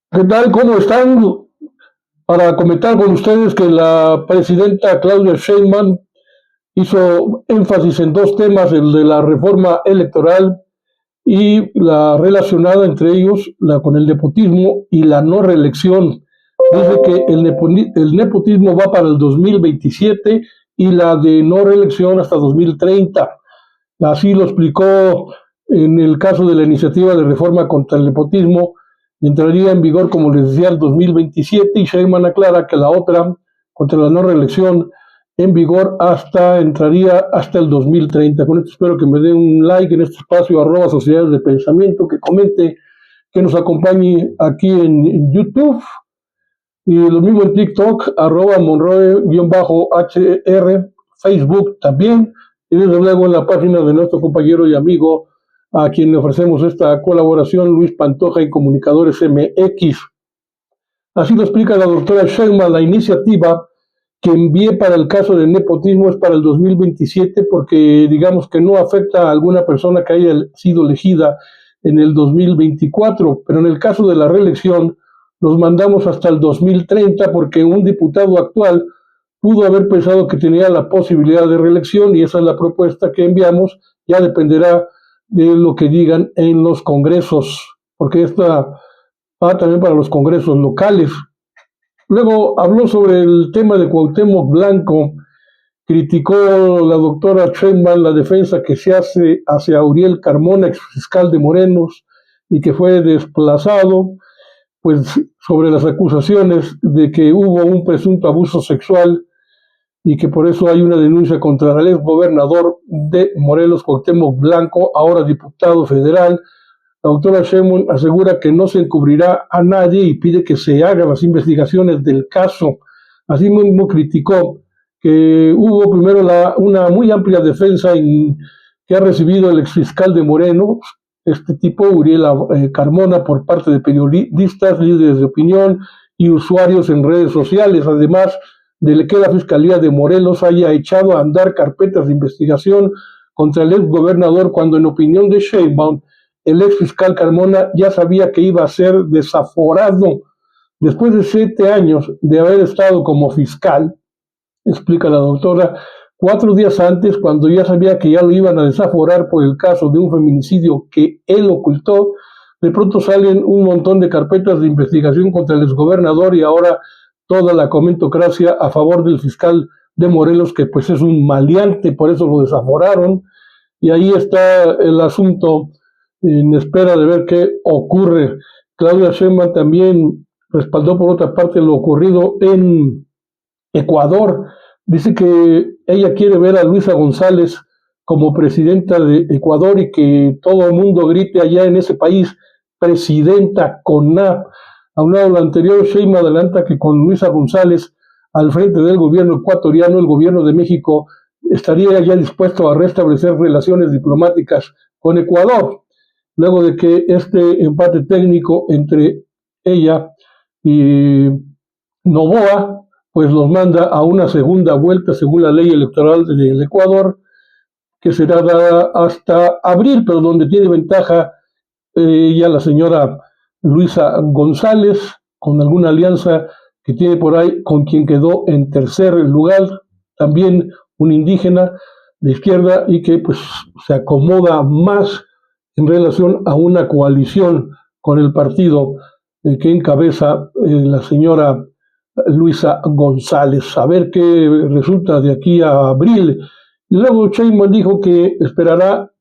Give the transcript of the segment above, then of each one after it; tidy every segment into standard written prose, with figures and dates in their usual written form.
¿Qué tal? ¿Cómo están? Para comentar con ustedes que la presidenta Claudia Sheinbaum hizo énfasis en dos temas, el de la reforma electoral y la relacionada entre ellos con el nepotismo y la no reelección. Dice que el nepotismo va para el 2027 y la de no reelección hasta 2030. Así lo explicó en el caso de la iniciativa de reforma contra el nepotismo. Entraría en vigor, como les decía, el 2027 y Sheinbaum aclara que la otra, contra la no reelección, en vigor entraría hasta el 2030. Con esto espero que me den un like en este espacio, @sociedades de pensamiento, que comente, que nos acompañe aquí en YouTube y lo mismo en TikTok, @Monroe-HR, Facebook también, y desde luego en la página de nuestro compañero y amigo, a quien le ofrecemos esta colaboración, Luis Pantoja y Comunicadores MX. Así lo explica la doctora Sheinbaum. La iniciativa que envié para el caso del nepotismo es para el 2027 porque digamos que no afecta a alguna persona que haya sido elegida en el 2024, pero en el caso de la reelección los mandamos hasta el 2030 porque un diputado actual pudo haber pensado que tenía la posibilidad de reelección y esa es la propuesta que enviamos. Ya dependerá de lo que digan en los congresos, porque esta va también para los congresos locales. Luego habló sobre el tema de Cuauhtémoc Blanco, criticó la doctora Sheinbaum la defensa que se hace hacia Uriel Carmona, exfiscal de Morelos, y que fue desplazado, pues sobre las acusaciones de que hubo un presunto abuso sexual y que por eso hay una denuncia contra el exgobernador de Morelos, Cuauhtémoc Blanco, ahora diputado federal. La doctora Sheinbaum asegura que no se encubrirá a nadie y pide que se hagan las investigaciones del caso. Asimismo criticó que hubo primero una muy amplia defensa que ha recibido el exfiscal de Moreno, este tipo, Uriel Carmona, por parte de periodistas, líderes de opinión y usuarios en redes sociales, además de que la Fiscalía de Morelos haya echado a andar carpetas de investigación contra el exgobernador, cuando en opinión de Sheinbaum, el ex fiscal Carmona ya sabía que iba a ser desaforado después de 7 años de haber estado como fiscal, explica la doctora. 4 días antes, cuando ya sabía que ya lo iban a desaforar por el caso de un feminicidio que él ocultó, de pronto salen un montón de carpetas de investigación contra el exgobernador y ahora toda la comentocracia a favor del fiscal de Morelos, que pues es un maleante, por eso lo desaforaron. Y ahí está el asunto en espera de ver qué ocurre. Claudia Sheinbaum también respaldó por otra parte lo ocurrido en Ecuador. Dice que ella quiere ver a Luisa González como presidenta de Ecuador y que todo el mundo grite allá en ese país, presidenta con A. Aunado a lo anterior, Sheinbaum adelanta que con Luisa González al frente del gobierno ecuatoriano, el gobierno de México estaría ya dispuesto a restablecer relaciones diplomáticas con Ecuador, luego de que este empate técnico entre ella y Noboa pues los manda a una segunda vuelta según la ley electoral del Ecuador, que será dada hasta abril, pero donde tiene ventaja ya la señora Luisa González, con alguna alianza que tiene por ahí con quien quedó en tercer lugar, también un indígena de izquierda y que pues se acomoda más en relación a una coalición con el partido que encabeza la señora Luisa González. A ver qué resulta de aquí a abril. Y luego Sheinbaum dijo que esperará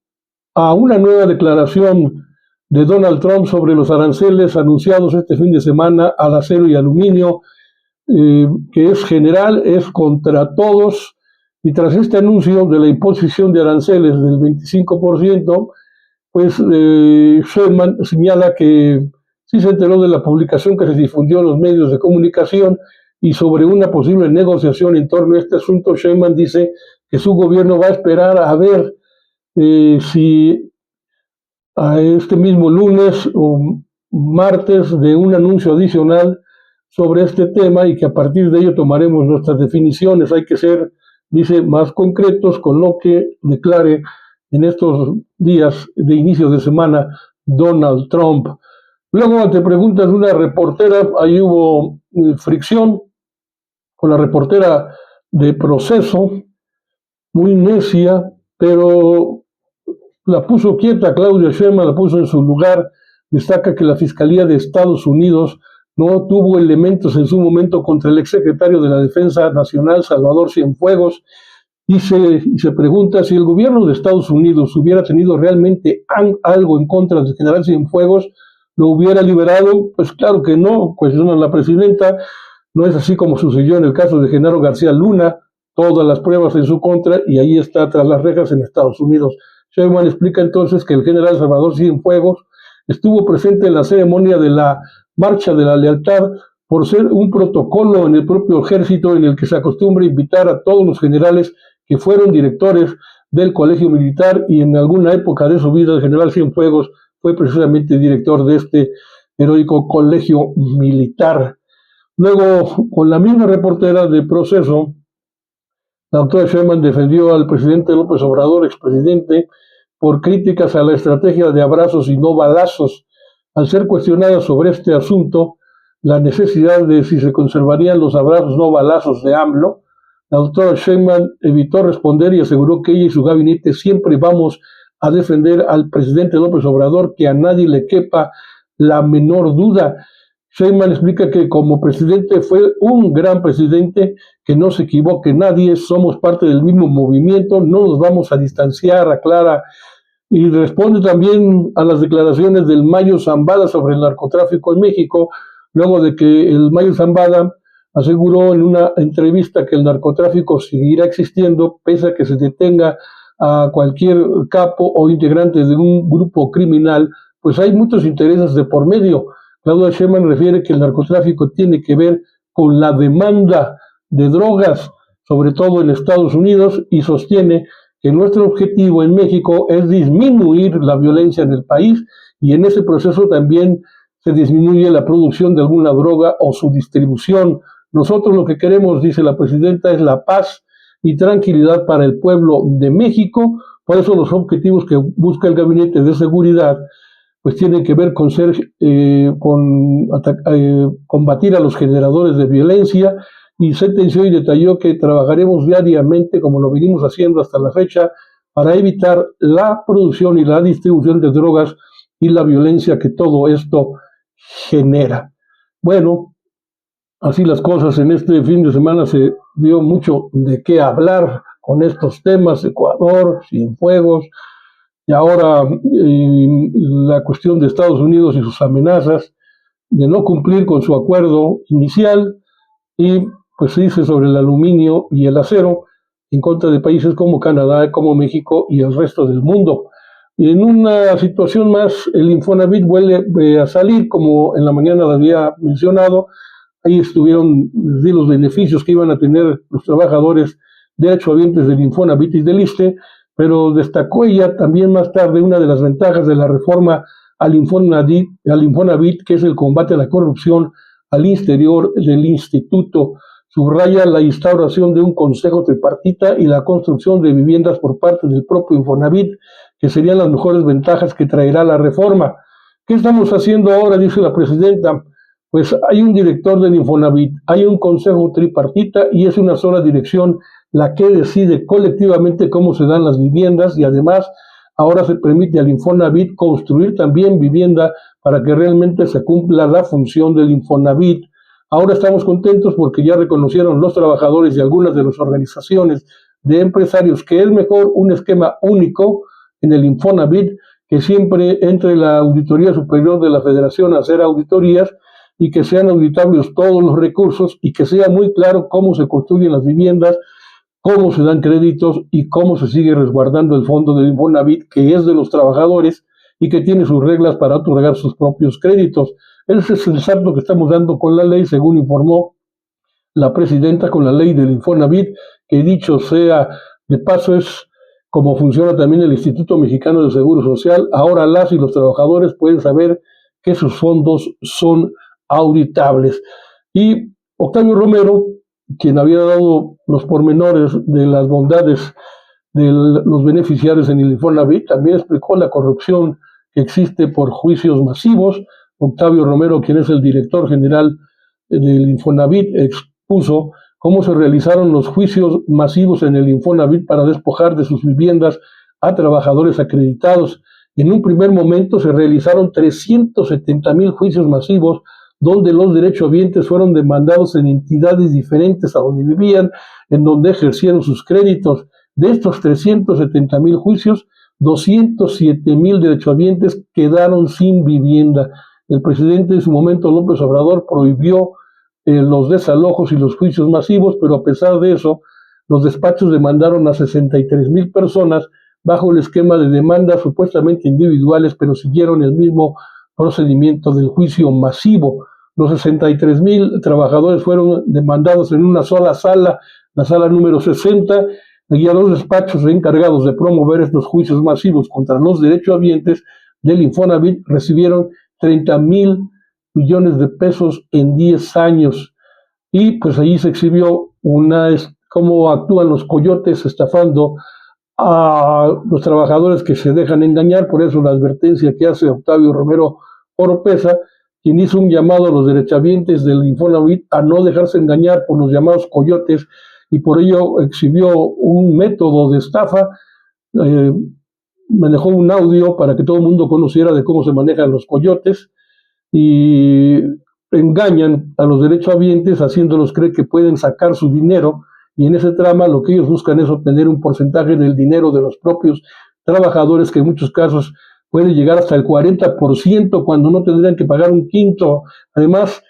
a una nueva declaración de Donald Trump sobre los aranceles anunciados este fin de semana al acero y aluminio, que es general, es contra todos, y tras este anuncio de la imposición de aranceles del 25%, pues Sheinbaum señala que sí se enteró de la publicación que se difundió en los medios de comunicación y sobre una posible negociación en torno a este asunto. Sheinbaum dice que su gobierno va a esperar a ver si a este mismo lunes o martes de un anuncio adicional sobre este tema y que a partir de ello tomaremos nuestras definiciones. Hay que ser, dice, más concretos con lo que declare en estos días de inicio de semana Donald Trump. Luego, ante preguntas de una reportera, ahí hubo fricción con la reportera de Proceso, muy necia, pero la puso quieta. Claudia Sheinbaum la puso en su lugar. Destaca que la Fiscalía de Estados Unidos no tuvo elementos en su momento contra el exsecretario de la Defensa Nacional, Salvador Cienfuegos, y se pregunta si el gobierno de Estados Unidos hubiera tenido realmente algo en contra del general Cienfuegos, ¿lo hubiera liberado? Pues claro que no, cuestiona la presidenta. No es así como sucedió en el caso de Genaro García Luna, todas las pruebas en su contra, y ahí está tras las rejas en Estados Unidos. Sheinbaum explica entonces que el general Salvador Cienfuegos estuvo presente en la ceremonia de la Marcha de la Lealtad por ser un protocolo en el propio ejército en el que se acostumbra invitar a todos los generales que fueron directores del Colegio Militar, y en alguna época de su vida el general Cienfuegos fue precisamente director de este heroico Colegio Militar. Luego, con la misma reportera de Proceso, la doctora Sheinbaum defendió al presidente López Obrador, expresidente, por críticas a la estrategia de abrazos y no balazos. Al ser cuestionada sobre este asunto, la necesidad de si se conservarían los abrazos no balazos de AMLO, la doctora Sheinbaum evitó responder y aseguró que ella y su gabinete siempre vamos a defender al presidente López Obrador, que a nadie le quepa la menor duda. Sheinbaum explica que como presidente fue un gran presidente, que no se equivoque nadie, somos parte del mismo movimiento, no nos vamos a distanciar, aclara, y responde también a las declaraciones del Mayo Zambada sobre el narcotráfico en México, luego de que el Mayo Zambada aseguró en una entrevista que el narcotráfico seguirá existiendo pese a que se detenga a cualquier capo o integrante de un grupo criminal, pues hay muchos intereses de por medio. Claudia Sheinbaum refiere que el narcotráfico tiene que ver con la demanda de drogas, sobre todo en Estados Unidos, y sostiene que nuestro objetivo en México es disminuir la violencia en el país, y en ese proceso también se disminuye la producción de alguna droga o su distribución. Nosotros lo que queremos, dice la presidenta, es la paz y tranquilidad para el pueblo de México. Por eso los objetivos que busca el Gabinete de Seguridad pues tienen que ver con combatir a los generadores de violencia, y sentenció y detalló que trabajaremos diariamente, como lo venimos haciendo hasta la fecha, para evitar la producción y la distribución de drogas y la violencia que todo esto genera. Bueno, así las cosas. En este fin de semana se dio mucho de qué hablar con estos temas: Ecuador, Cienfuegos, y ahora la cuestión de Estados Unidos y sus amenazas de no cumplir con su acuerdo inicial, y pues se dice sobre el aluminio y el acero en contra de países como Canadá, como México y el resto del mundo. Y en una situación más, el Infonavit vuelve a salir, como en la mañana lo había mencionado. Ahí estuvieron los beneficios que iban a tener los trabajadores derechohabientes del Infonavit y del ISSSTE, pero destacó ella también más tarde una de las ventajas de la reforma al Infonavit, que es el combate a la corrupción al interior del instituto. Subraya la instauración de un consejo tripartita y la construcción de viviendas por parte del propio Infonavit, que serían las mejores ventajas que traerá la reforma. ¿Qué estamos haciendo ahora?, dice la presidenta. Pues hay un director del Infonavit, hay un consejo tripartita y es una sola dirección la que decide colectivamente cómo se dan las viviendas, y además ahora se permite al Infonavit construir también vivienda para que realmente se cumpla la función del Infonavit. Ahora estamos contentos porque ya reconocieron los trabajadores y algunas de las organizaciones de empresarios que es mejor un esquema único en el Infonavit, que siempre entre la Auditoría Superior de la Federación a hacer auditorías y que sean auditables todos los recursos y que sea muy claro cómo se construyen las viviendas, cómo se dan créditos y cómo se sigue resguardando el fondo del Infonavit, que es de los trabajadores y que tiene sus reglas para otorgar sus propios créditos. Ese es el salto que estamos dando con la ley, según informó la presidenta, con la ley del Infonavit, que dicho sea de paso es como funciona también el Instituto Mexicano de Seguro Social. Ahora las y los trabajadores pueden saber que sus fondos son auditables. Y Octavio Romero, quien había dado los pormenores de las bondades de los beneficiarios en el Infonavit, también explicó la corrupción que existe por juicios masivos. Octavio Romero, quien es el director general del Infonavit, expuso cómo se realizaron los juicios masivos en el Infonavit para despojar de sus viviendas a trabajadores acreditados. En un primer momento se realizaron 370,000 juicios masivos, donde los derechohabientes fueron demandados en entidades diferentes a donde vivían, en donde ejercieron sus créditos. De estos 370,000 juicios, 207,000 derechohabientes quedaron sin vivienda. El presidente en su momento, López Obrador, prohibió los desalojos y los juicios masivos, pero a pesar de eso, los despachos demandaron a 63,000 personas bajo el esquema de demandas supuestamente individuales, pero siguieron el mismo procedimiento del juicio masivo. Los 63,000 trabajadores fueron demandados en una sola sala, la sala número 60, y a los despachos encargados de promover estos juicios masivos contra los derechohabientes del Infonavit recibieron 30,000 millones de pesos en 10 años. Y pues allí se exhibió cómo actúan los coyotes estafando a los trabajadores que se dejan engañar. Por eso la advertencia que hace Octavio Romero Oropeza, quien hizo un llamado a los derechohabientes del Infonavit a no dejarse engañar por los llamados coyotes, y por ello exhibió un método de estafa, manejó un audio para que todo el mundo conociera de cómo se manejan los coyotes, y engañan a los derechohabientes haciéndolos creer que pueden sacar su dinero, y en ese trama lo que ellos buscan es obtener un porcentaje del dinero de los propios trabajadores, que en muchos casos puede llegar hasta el 40% cuando no tendrían que pagar un quinto. Además,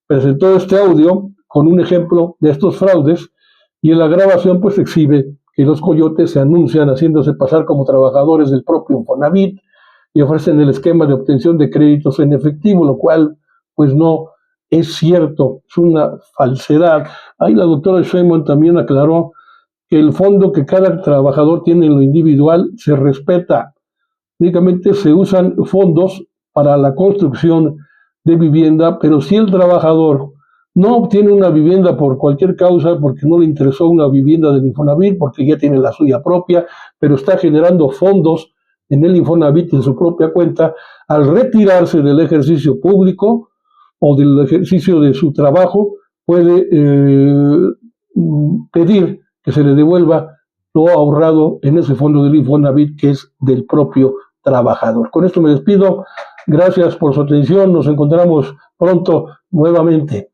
presentó este audio con un ejemplo de estos fraudes, y en la grabación pues exhibe que los coyotes se anuncian haciéndose pasar como trabajadores del propio Infonavit y ofrecen el esquema de obtención de créditos en efectivo, lo cual pues no es cierto, es una falsedad. Ahí la doctora Sheinbaum también aclaró que el fondo que cada trabajador tiene en lo individual se respeta. Únicamente se usan fondos para la construcción de vivienda, pero si el trabajador no obtiene una vivienda por cualquier causa, porque no le interesó una vivienda del Infonavit, porque ya tiene la suya propia, pero está generando fondos en el Infonavit en su propia cuenta, al retirarse del ejercicio público o del ejercicio de su trabajo, puede pedir que se le devuelva lo ahorrado en ese fondo del Infonavit, que es del propio trabajador. Con esto me despido. Gracias por su atención. Nos encontramos pronto nuevamente.